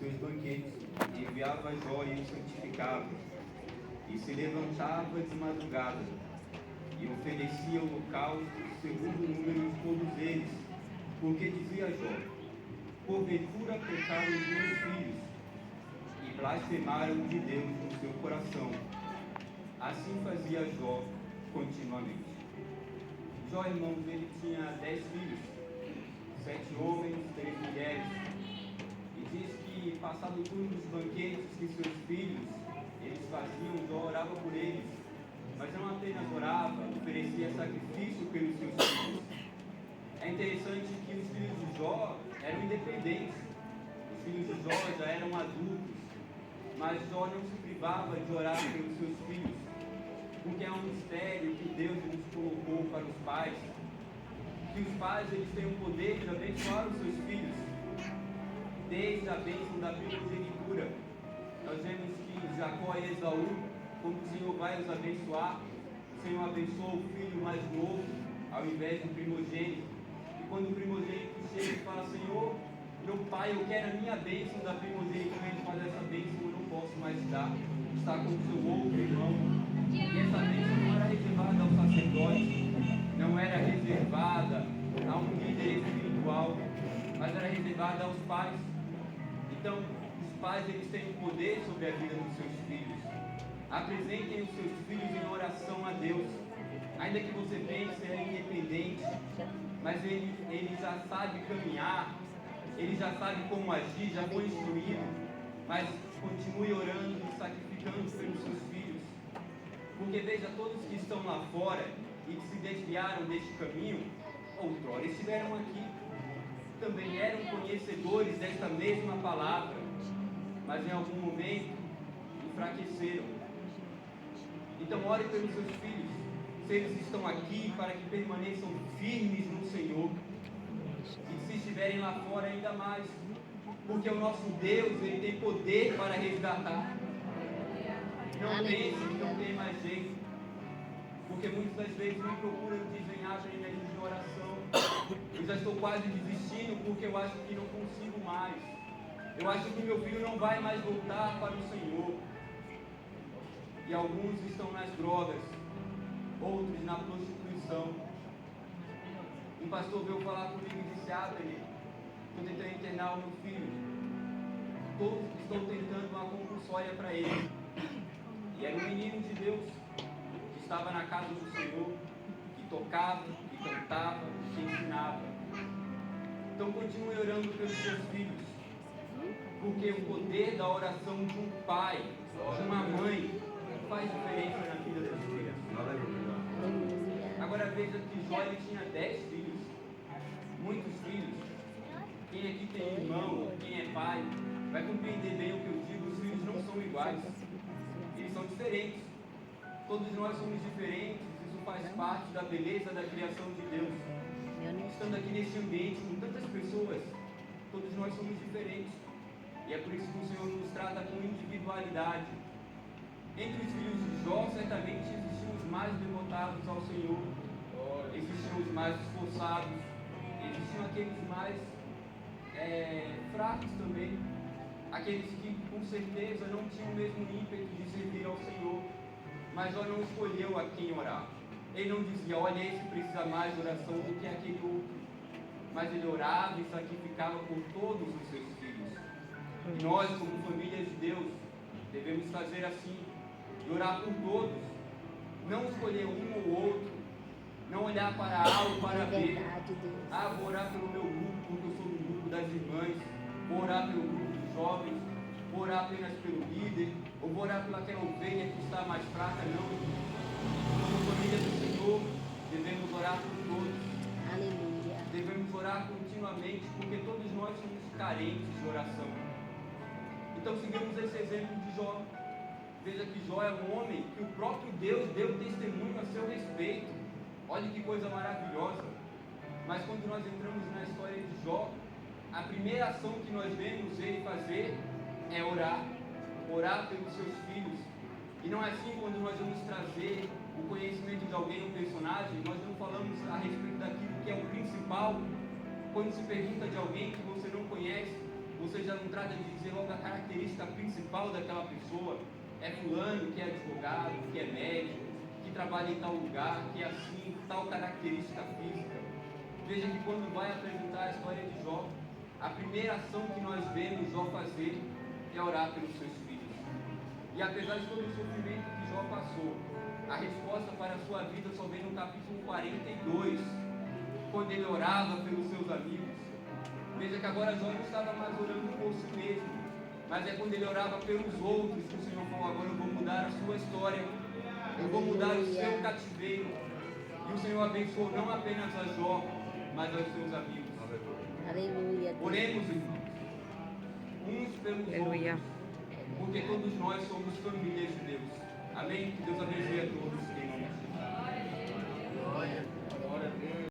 seus banquetes, enviava Jó e o santificava, e se levantava de madrugada, e oferecia holocausto segundo o número de todos eles, porque dizia Jó: porventura pecaram os meus filhos, e blasfemaram de Deus no seu coração. Assim fazia Jó continuamente. Jó, irmãos, ele tinha 10 filhos, 7 homens, 3 mulheres, e diz que, passado o turno dos banquetes que seus filhos eles faziam, Jó orava por eles, mas não apenas orava, oferecia sacrifício pelos seus filhos. É interessante que os filhos de Jó eram independentes, os filhos de Jó já eram adultos, mas Jó não se privava de orar pelos seus filhos, porque é um mistério que Deus nos colocou para os pais, que os pais eles têm o poder de abençoar os seus filhos, desde a bênção da primogenitura. Nós vemos que Jacó e Esaú, quando o Senhor vai os abençoar, o Senhor abençoa o filho mais novo, ao invés do primogênito. E quando o primogênito chega e fala: Senhor, meu pai, eu quero a minha bênção da primogenitura, ele fala: essa bênção eu não posso mais dar, está com o seu outro irmão. E essa bênção não era reservada ao sacerdote, não era reservada a um líder espiritual, mas era reservada aos pais. Então, os pais eles têm o poder sobre a vida dos seus filhos. Apresentem os seus filhos em oração a Deus. Ainda que você pense ser independente, mas ele já sabe caminhar, ele já sabe como agir, já foi instruído, mas continue orando e sacrificando pelos seus filhos. Porque veja, todos que estão lá fora e que se desviaram deste caminho, outrora estiveram aqui, também eram conhecedores desta mesma palavra, mas em algum momento enfraqueceram. Então ore pelos seus filhos, se eles estão aqui, para que permaneçam firmes no Senhor, e se estiverem lá fora ainda mais, porque o nosso Deus ele tem poder para resgatar. Não pense que não tem mais jeito, porque muitas das vezes me procuram desenhar para minha de oração. Eu já estou quase desistindo porque eu acho que não consigo mais. Eu acho que meu filho não vai mais voltar para o Senhor. E alguns estão nas drogas, outros na prostituição. Um pastor veio falar comigo e disse: Abner, estou tentando internar o meu filho. Estou tentando uma compulsória para ele. E era um menino de Deus, que estava na casa do Senhor, que tocava, que cantava, que ensinava. Então continue orando pelos seus filhos, porque o poder da oração de um pai, de uma mãe, faz diferença na vida das crianças. Agora veja que Jó ele tinha 10 filhos, muitos filhos. Quem aqui tem irmão, quem é pai, vai compreender bem o que eu digo. Os filhos não são iguais, eles são diferentes. Todos nós somos diferentes, isso faz parte da beleza da criação de Deus. Estando aqui neste ambiente com tantas pessoas, todos nós somos diferentes. E é por isso que o Senhor nos trata com individualidade. Entre os filhos de Jó, certamente existiam os mais devotados ao Senhor, existiam os mais esforçados, existiam aqueles mais fracos também, aqueles que com certeza não tinham o mesmo ímpeto de servir ao Senhor. Mas Jó não escolheu a quem orar. Ele não dizia: olha, esse precisa mais de oração do que aquele outro. Mas ele orava e sacrificava por todos os seus filhos. E nós, como família de Deus, devemos fazer assim, e orar por todos. Não escolher um ou outro, não olhar para A ou para B. Vou orar pelo meu grupo, porque eu sou do grupo das irmãs. Vou orar pelo grupo dos jovens. Vou orar apenas pelo líder. Ou vou orar pelaquela ovelha que está mais fraca. Não. Como família do Senhor, devemos orar por todos. Aleluia. Devemos orar continuamente, porque todos nós somos carentes de oração. Então sigamos esse exemplo de Jó. Veja que Jó é um homem que o próprio Deus deu testemunho a seu respeito. Olha que coisa maravilhosa. Mas quando nós entramos na história de Jó, a primeira ação que nós vemos ele fazer é orar. Orar pelos seus filhos. E não é assim quando nós vamos trazer o conhecimento de alguém, um personagem, nós não falamos a respeito daquilo que é o principal. Quando se pergunta de alguém que você não conhece, Você já não trata de dizer logo a característica principal daquela pessoa. É fulano que é advogado, que é médico, que trabalha em tal lugar, que é assim, tal característica física. Veja que quando vai apresentar a história de Jó, a primeira ação que nós vemos Jó fazer é orar pelos seus filhos. E apesar de todo o sofrimento que Jó passou, a resposta para a sua vida só vem no capítulo 42, quando ele orava pelos seus amigos. Veja que agora Jó não estava mais orando por si mesmo, mas é quando ele orava pelos outros que o Senhor falou: agora eu vou mudar a sua história, eu vou mudar o seu cativeiro. E o Senhor abençoou não apenas a Jó, mas aos seus amigos. Aleluia. Oremos, irmãos, uns pelos outros, porque todos nós somos famílias de Deus. Amém? Que Deus abençoe a todos em nome de Jesus.